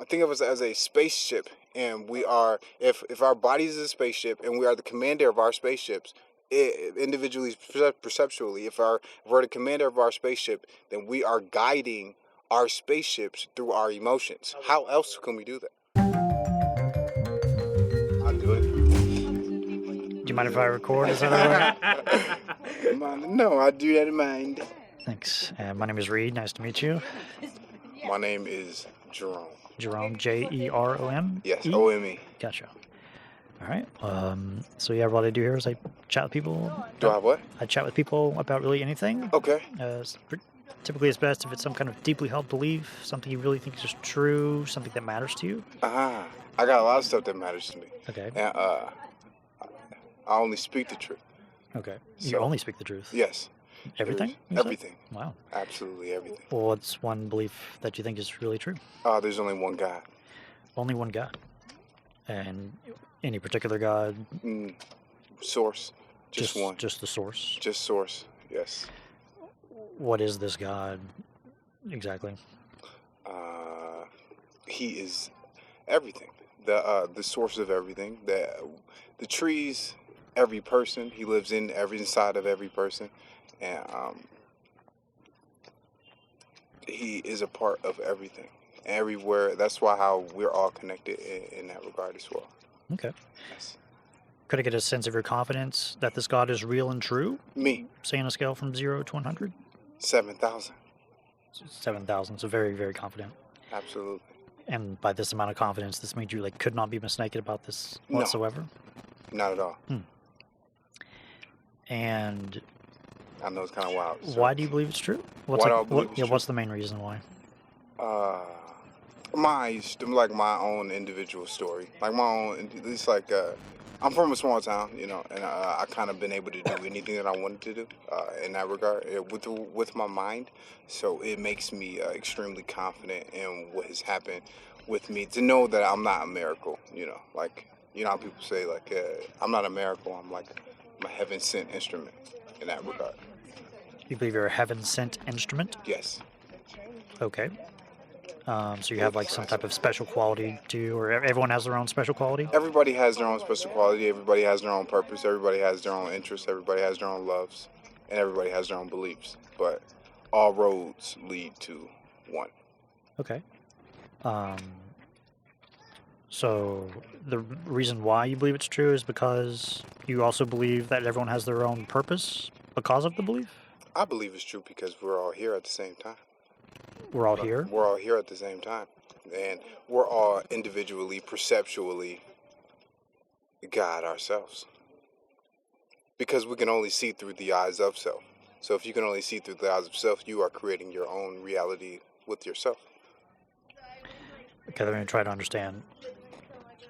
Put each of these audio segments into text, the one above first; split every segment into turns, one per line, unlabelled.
I think of us as a spaceship, and we are if our body is a spaceship and we are the commander of our spaceships, individually perceptually, if we're the commander of our spaceship, then we are guiding our spaceships through our emotions. How else can we do that? I'll do
Do you mind if I record? Is that all right?
it. No, I'll do that in mind.
Thanks. My name is Reed. Nice to meet you.
My name is Jerome.
Jerome, Jerome?
Yes, OME.
Gotcha. All right. So yeah, what I do here is I chat with people.
Do I have what?
I chat with people about really anything.
Okay.
Typically, it's best if it's some kind of deeply held belief, something you really think is true, something that matters to you.
I got a lot of stuff that matters to me.
Okay.
And I only speak the truth.
Okay. You
So-
only speak the truth.
Yes.
Everything? you said?
Everything.
Wow.
Absolutely everything.
Well, what's one belief that you think is really true?
There's only one God.
Only one God. And any particular God?
Source. Just one.
Just the source.
Just source. Yes.
What is this God exactly?
He is everything. The source of everything. The trees, every person. He lives inside of every person. And he is a part of everything. Everywhere. That's how we're all connected in that regard as well.
Okay.
Yes.
Could I get a sense of your confidence that this God is real and true?
Me,
Say on a scale from 0 to 100?
7,000.
7,000. So very, very confident.
Absolutely.
And by this amount of confidence, this means you could not be mistaken about this
No.
whatsoever?
Not at all.
And
I know it's kind of wild. So,
why do you believe it's true?
Why do I believe it's true?
What's the main reason why?
my own individual story, like my own. It's like I'm from a small town, and I kind of been able to do anything that I wanted to do in that regard with my mind. So it makes me extremely confident in what has happened with me to know that I'm not a miracle. How people say I'm not a miracle. I'm a heaven sent instrument in that regard.
You believe you're a heaven sent instrument?
Yes.
Okay. So you have some type of special quality to you, or everyone has their own special quality?
Everybody has their own special quality. Everybody has their own purpose. Everybody has their own interests. Everybody has their own loves, and everybody has their own beliefs. But all roads lead to one.
Okay. So the reason why you believe it's true is because you also believe that everyone has their own purpose because of the belief?
I believe it's true because we're all here at the same time.
We're all here?
We're all here at the same time, and we're all individually, perceptually, God ourselves. Because we can only see through the eyes of self. So if you can only see through the eyes of self, you are creating your own reality with yourself.
Okay, let me try to understand.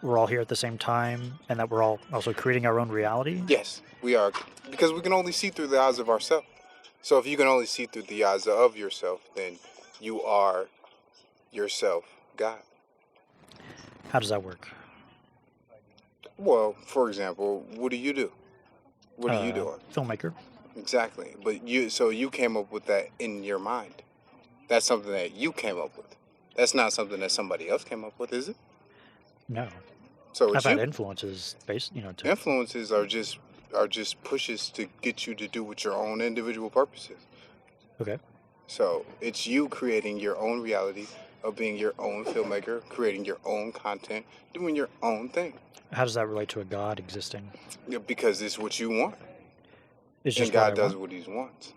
We're all here at the same time, and that we're all also creating our own reality?
Yes, we are, because we can only see through the eyes of ourselves. So if you can only see through the eyes of yourself, then you are yourself, God.
How does that work?
Well, for example, what do you do? What are you doing?
Filmmaker.
Exactly. But you came up with that in your mind. That's something that you came up with. That's not something that somebody else came up with, is it?
No.
So
I've
it's
had
you.
influences based, to
Influences are just pushes to get you to do what your own individual purpose is.
Okay.
So it's you creating your own reality of being your own filmmaker, creating your own content, doing your own thing.
How does that relate to a God existing?
Because it's what you want.
It's
And
just what I
God does
want?
what he wants.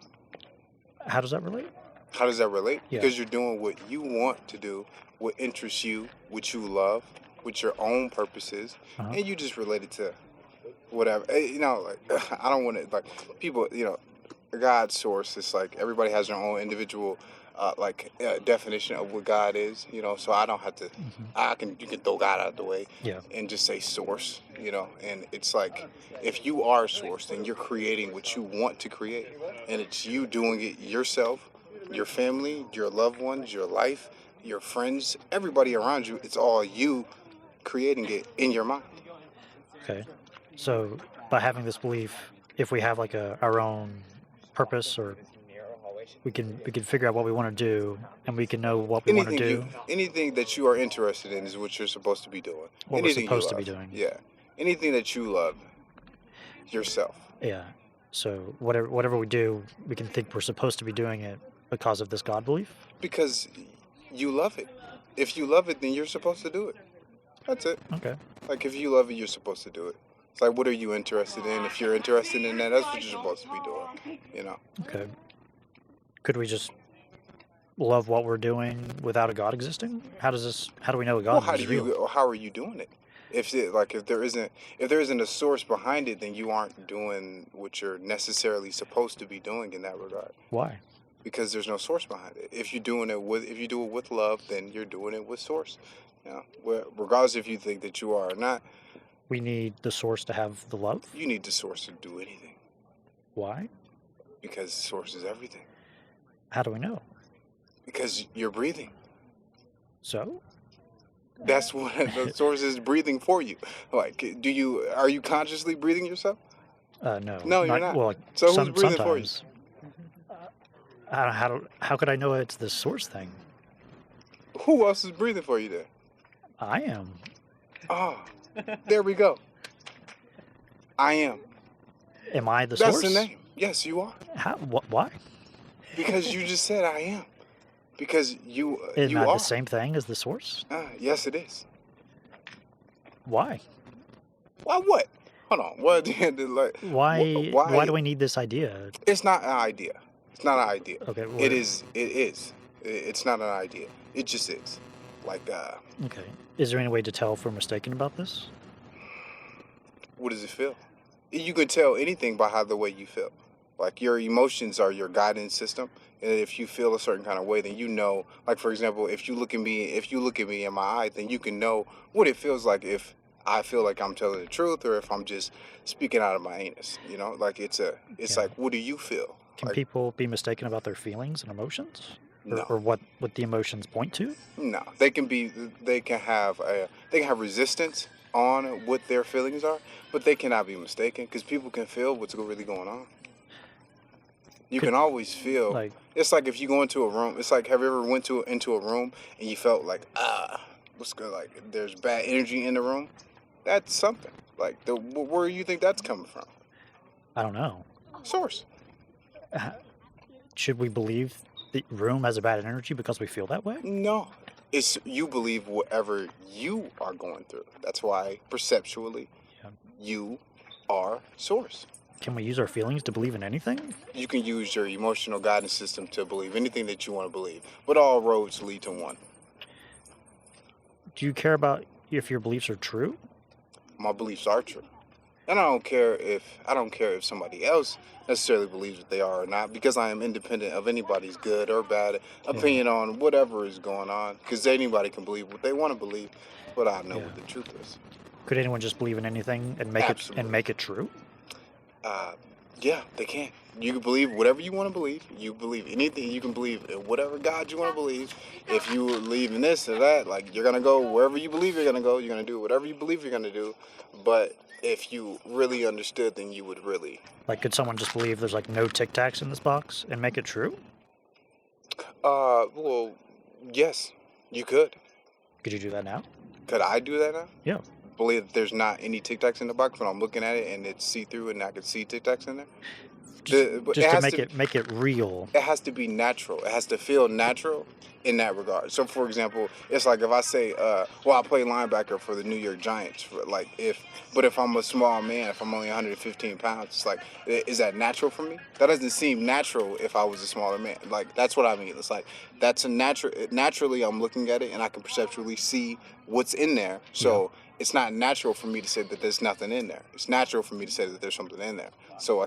How does that relate?
How does that relate?
Yeah.
Because you're doing what you want to do, what interests you, what you love, what your own purposes,
Uh-huh.
and you just relate it to whatever. I don't want to, people, God's source is everybody has their own individual definition of what God is, so I don't have to, you can throw God out the way
Yeah.
and just say source, and it's if you are source, then you're creating what you want to create, and it's you doing it yourself, your family, your loved ones, your life, your friends, everybody around you. It's all you creating it in your mind.
Okay. So by having this belief, if we have our own purpose or we can figure out what we want to do, and we can know what we want to do,
Anything that you are interested in is what you're supposed to be doing.
what we're
Anything you
supposed to be
love.
doing.
Yeah. Anything that you love yourself.
Yeah. So whatever we do, we can think we're supposed to be doing it because of this God belief.
Because you love it. If you love it, then you're supposed to do it. That's it.
Okay.
Like, if you love it, you're supposed to do it. It's like, what are you interested in? If you're interested in that, that's what you're supposed to be doing, you know?
Okay. Could we just love what we're doing without a God existing? How do we know a
Well,
God is real?
how are you doing it? If there isn't a source behind it, then you aren't doing what you're necessarily supposed to be doing in that regard.
Why?
Because there's no source behind it. If you do it with love, then you're doing it with source. You know, regardless if you think that you are or not,
We need the source to have the love?
you need the source to do anything
Why?
because source is everything.
How do we know?
Because you're breathing.
So?
That's what the source is breathing for you. Like, are you consciously breathing yourself?
No.
No, you're not.
Well,
So who's breathing for you?
sometimes. How could I know it's the source thing?
Who else is breathing for you then?
I am.
Ah, there we go. I am.
Am I the
That's
source?
the name. Yes, you are.
Why?
Because you just said I am. Because you
Isn't that
are.
the same thing as the source?
Yes, it is.
Why?
Why what? Hold on. What? Like,
Why do we need this idea?
It's not an idea. It's not an idea.
Okay.
It is. It is. It's not an idea. It just is. Like,
Okay. Is there any way to tell if we're mistaken about this?
what does it feel? You can tell anything by how the way you feel. Like, your emotions are your guidance system, and if you feel a certain kind of way, then you know. Like, for example, if you look at me in my eye, then you can know what it feels like if I feel like I'm telling the truth or if I'm just speaking out of my anus. You know, like it's
Okay.
like, what do you feel?
Can
Like,
people be mistaken about their feelings and emotions?
no.
Or what the emotions point to?
No, they can have resistance on what their feelings are, but they cannot be mistaken because people can feel what's really going on. You
Could,
can always feel.
like,
It's like if you go into a room. It's like, have you ever went into a room and you felt like, what's good? Like, there's bad energy in the room. That's something. Like, where do you think that's coming from?
I don't know.
Source.
Uh, Should we believe the room has a bad energy because we feel that way?
No, it's you believe whatever you are going through. That's why perceptually,
Yeah.
you are source.
Can we use our feelings to believe in anything?
You can use your emotional guidance system to believe anything that you want to believe, but all roads lead to one.
Do you care about if your beliefs are true?
My beliefs are true, and I don't care if somebody else necessarily believes that they are or not, because I am independent of anybody's good or bad
Yeah.
opinion on whatever is going on. Because anybody can believe what they want to believe, but I know
Yeah.
what the truth is.
Could anyone just believe in anything and
Absolutely.
make it true?
Yeah, they can. You can believe whatever you want to believe. You believe anything. You can believe in whatever God you want to believe. If you believe in this or that, like, you're gonna go wherever you believe you're gonna go. You're gonna do whatever you believe you're gonna do. But if you really understood, then you would really.
Like, could someone just believe there's like no Tic Tacs in this box and make it true?
Well, yes, you could.
Could you do that now?
Could I do that now?
Yeah.
Believe that there's not any Tic Tacs in the box, but I'm looking at it and it's see-through and I can see Tic Tacs in there. But
Just
it
to
has
make it real.
it has to be natural. It has to feel natural in that regard. So, for example, it's like if I say, I play linebacker for the New York Giants. But if I'm a small man, if I'm only 115 pounds, it's like, is that natural for me? That doesn't seem natural if I was a smaller man. Like, that's what I mean. It's like, that's a natural. Naturally, I'm looking at it and I can perceptually see what's in there. So it's not natural for me to say that there's nothing in there. It's natural for me to say that there's something in there. So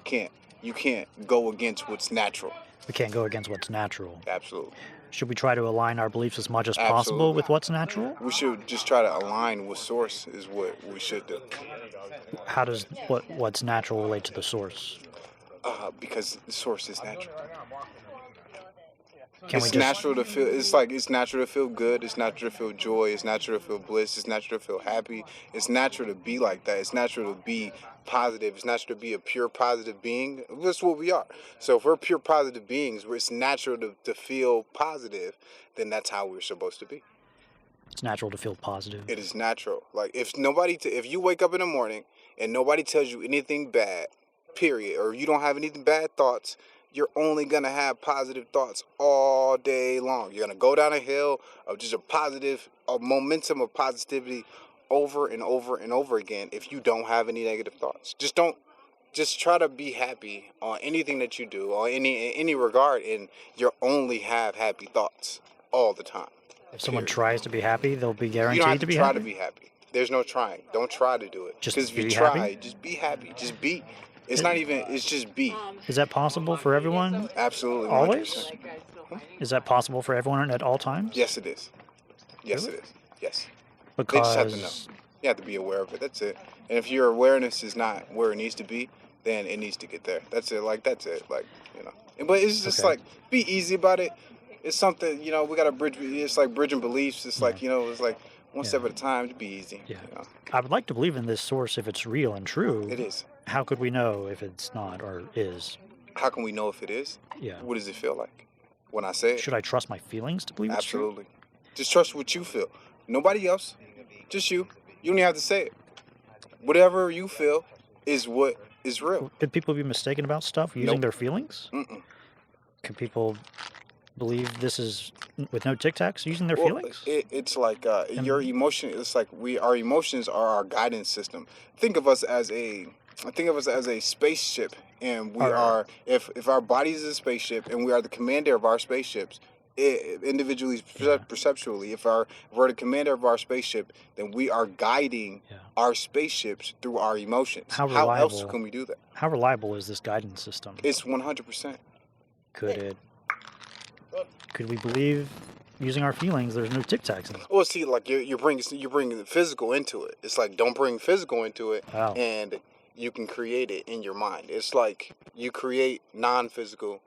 you can't go against what's natural.
We can't go against what's natural.
Absolutely.
Should we try to align our beliefs as much as possible with what's natural?
We should just try to align with source is what we should do.
How does what's natural relate to the source?
Because the source is natural.
Can we
It's
just
natural to feel. It's natural to feel good. It's natural to feel joy. It's natural to feel bliss. It's natural to feel happy. It's natural to be like that. It's natural to be positive. It's natural to be a pure positive being. That's what we are. So if we're pure positive beings, where it's natural to feel positive, then that's how we're supposed to be.
it's natural to feel positive?
It is natural. Like if you wake up in the morning and nobody tells you anything bad, period, or you don't have anything bad thoughts, you're only gonna have positive thoughts all day long. You're gonna go down a hill of just a momentum of positivity over and over and over again if you don't have any negative thoughts. Just try to be happy on anything that you do, or in any regard, and you'll only have happy thoughts all the time.
If someone
Period.
tries to be happy, they'll be
You don't have
guaranteed
to
to be
try to
happy?
be happy. There's no trying. Don't try to do it.
Just
Because if you
be
try,
happy?
just be happy. Just be. It's
It-
not even. It's just be.
Is that possible for everyone?
Absolutely.
Always?
100%.
Is that possible for everyone at all times?
Yes, it is. Yes,
Really?
it is. Yes. They just
Because
have to know. You have to be aware of it. That's it. And if your awareness is not where it needs to be, then it needs to get there. That's it. That's it. But it's just
Okay.
be easy about it. It's something, we got to bridge. It's like bridging beliefs. It's
Yeah.
it's like one step
Yeah.
at a time. To be easy.
Yeah. I would like to believe in this source if it's real and true.
It is.
How could we know if it's not or is?
How can we know if it is?
Yeah.
What does it feel like when I say it?
Should I trust my feelings to believe it's true?
Absolutely. Just trust what you feel. Nobody else. Just you. You don't even have to say it. Whatever you feel is what is real.
Could people be mistaken about stuff using
Nope.
their feelings?
Mm-mm.
Could people believe this is with no Tic Tacs using their
Well,
feelings?
it's like your emotion. It's like our emotions are our guidance system. Think of us as a spaceship, and we
Are-
are. If our body is a spaceship, and we are the commander of our spaceships, individually,
Yeah.
perceptually, if we're the commander of our spaceship, then we are guiding
Yeah.
our spaceships through our emotions.
How
How else
reliable-
can we do that?
How reliable is this guidance system?
It's 100%.
Could we believe using our feelings there's no Tic Tacs in it?
Well, see, like you're bringing the physical into it. It's like don't bring physical into it,
Wow.
and you can create it in your mind. It's like you create non-physical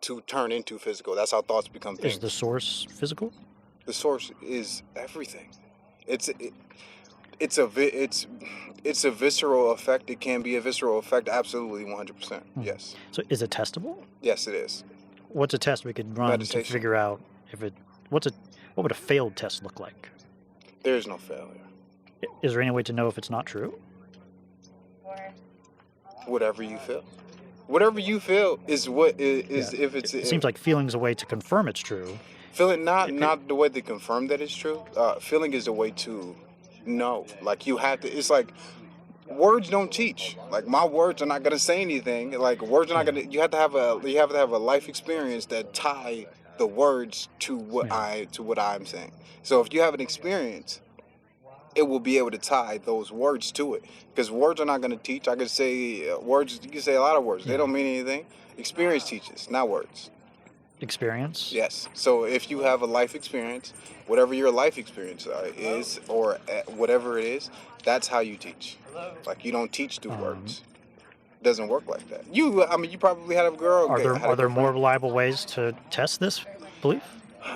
to turn into physical. That's how thoughts become things.
Is the source physical?
The source is everything. It's a visceral effect. It can be a visceral effect. Absolutely, 100%. Yes,
So is it testable?
yes, it is.
What's a test we could run to
Meditation.
figure out if it? What would a failed test look like?
There is no failure.
Is there any way to know if it's not true?
Whatever you feel. Whatever you feel is what is
Yeah.
if it's.
It seems like feeling's a way to confirm it's true.
Feeling not the way to confirm that it's true. Feeling is a way to know. Like you have to. It's like words don't teach. Like my words are not gonna say anything. Like words are not gonna. You have to have a life experience that tie the words to what
Yeah.
I'm saying. So if you have an experience, it will be able to tie those words to it. Because words are not gonna teach. I could say words. You can say a lot of words. They
Yeah.
don't mean anything. Experience teaches, not words.
Experience?
Yes. So if you have a life experience, whatever your life experience is, or whatever it is, that's how you teach. Like you don't teach through words. Doesn't work like that. You probably had a girl.
Are there
had a
more
girlfriend.
reliable ways to test this belief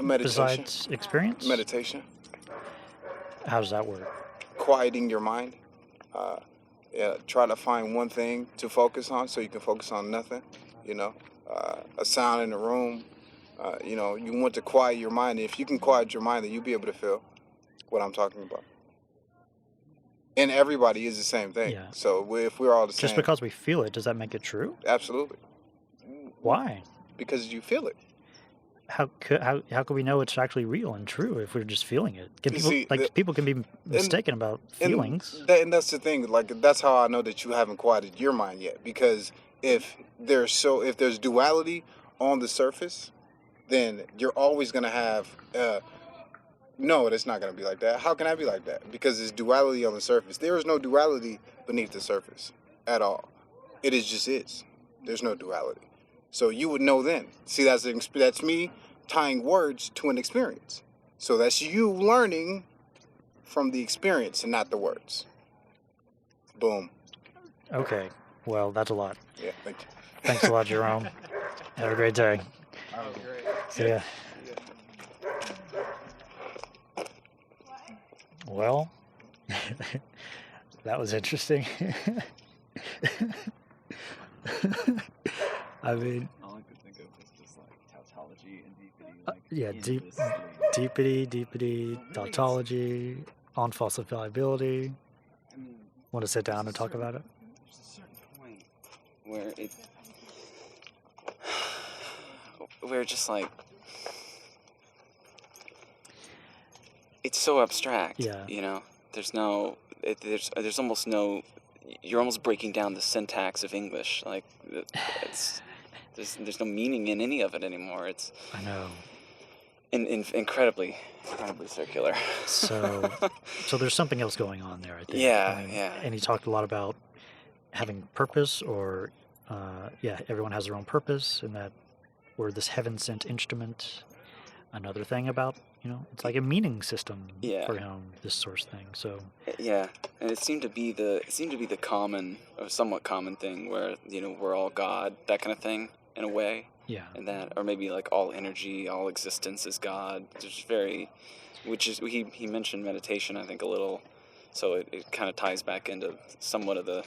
Meditation?
besides experience?
Meditation.
How does that work?
Quieting your mind. Try to find one thing to focus on so you can focus on nothing. A sound in the room. You want to quiet your mind. If you can quiet your mind, then you'll be able to feel what I'm talking about. And everybody is the same thing.
Yeah.
So if we're all the same,
Just because we feel it, does that make it true?
absolutely,
Why?
because you feel it.
How could we know it's actually real and true if we're just feeling it? Can
You
people
see,
people can be mistaken about feelings?
And that's the thing. Like that's how I know that you haven't quieted your mind yet. Because if there's duality on the surface, then you're always gonna have. No, it's not gonna be like that. How can I be like that? Because there's duality on the surface. There is no duality beneath the surface at all. It is. There's no duality. So you would know then. See, that's me tying words to an experience. So that's you learning from the experience and not the words. Boom.
Okay. Well, that's a lot.
Yeah, thank you.
Thanks a lot, Jerome. Have a great day.
Great.
So yeah. Well, that was interesting. I mean,
I like to think of this just like tautology and deepity, like
yeah,
endlessly.
deepity, tautology, on falsifiability.
I mean,
Want to sit down
there's
and
a
talk
certain-
about it?
There's a certain point where we're just like, it's so abstract.
Yeah.
You know, there's almost no. You're almost breaking down the syntax of English. Like, it's there's no meaning in any of it anymore. It's
I know.
incredibly circular.
So there's something else going on there, I think.
Yeah,
I mean,
yeah.
And he talked a lot about having purpose, or everyone has their own purpose, and that we're this heaven-sent instrument. Another thing about, it's like a meaning system
Yeah.
for him, this sort of thing. So
Yeah, and it seemed to be the common or somewhat common thing where we're all God, that kind of thing in a way,
yeah,
and that, or maybe like all energy, all existence is God. Just which is he mentioned meditation, I think, a little, so it kind of ties back into somewhat of the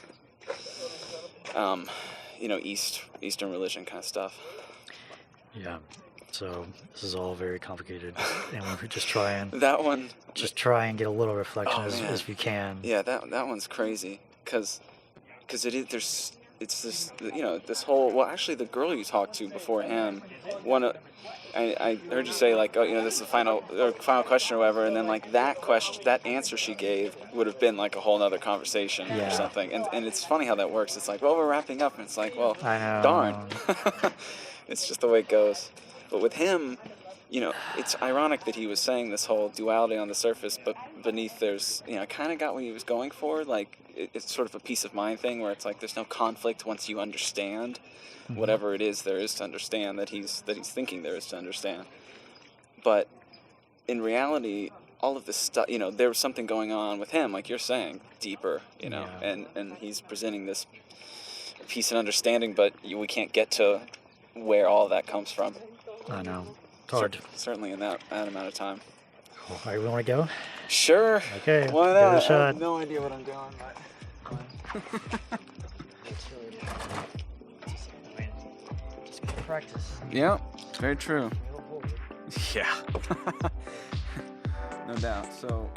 Eastern religion kind of stuff.
yeah. So this is all very complicated, and we just try and
That one,
get a little reflection as we can.
yeah, that one's crazy because it's this whole, well, actually the girl you talked to before him, I heard you say like, oh, this is the final question or whatever, and then like that answer she gave would have been like a whole nother conversation or something, and it's funny how that works. It's like, well, we're wrapping up, and it's like, well,
I know.
darn. It's just the way it goes. But with him, it's ironic that he was saying this whole duality on the surface, but beneath there's, I kind of got what he was going for. Like, it's sort of a peace of mind thing where it's like there's no conflict once you understand whatever it is there is to understand that he's thinking there is to understand. But in reality, all of this stuff, there was something going on with him, like you're saying, deeper, and he's presenting this peace and understanding, but we can't get to where all that comes from.
I know. It's hard.
Certainly in that amount of time.
All right, we want to go?
Sure.
Okay.
Why
give it a
not? I
shot.
have no idea what I'm doing, but...
Just gotta practice.
Yeah, very true. Yeah. No doubt. So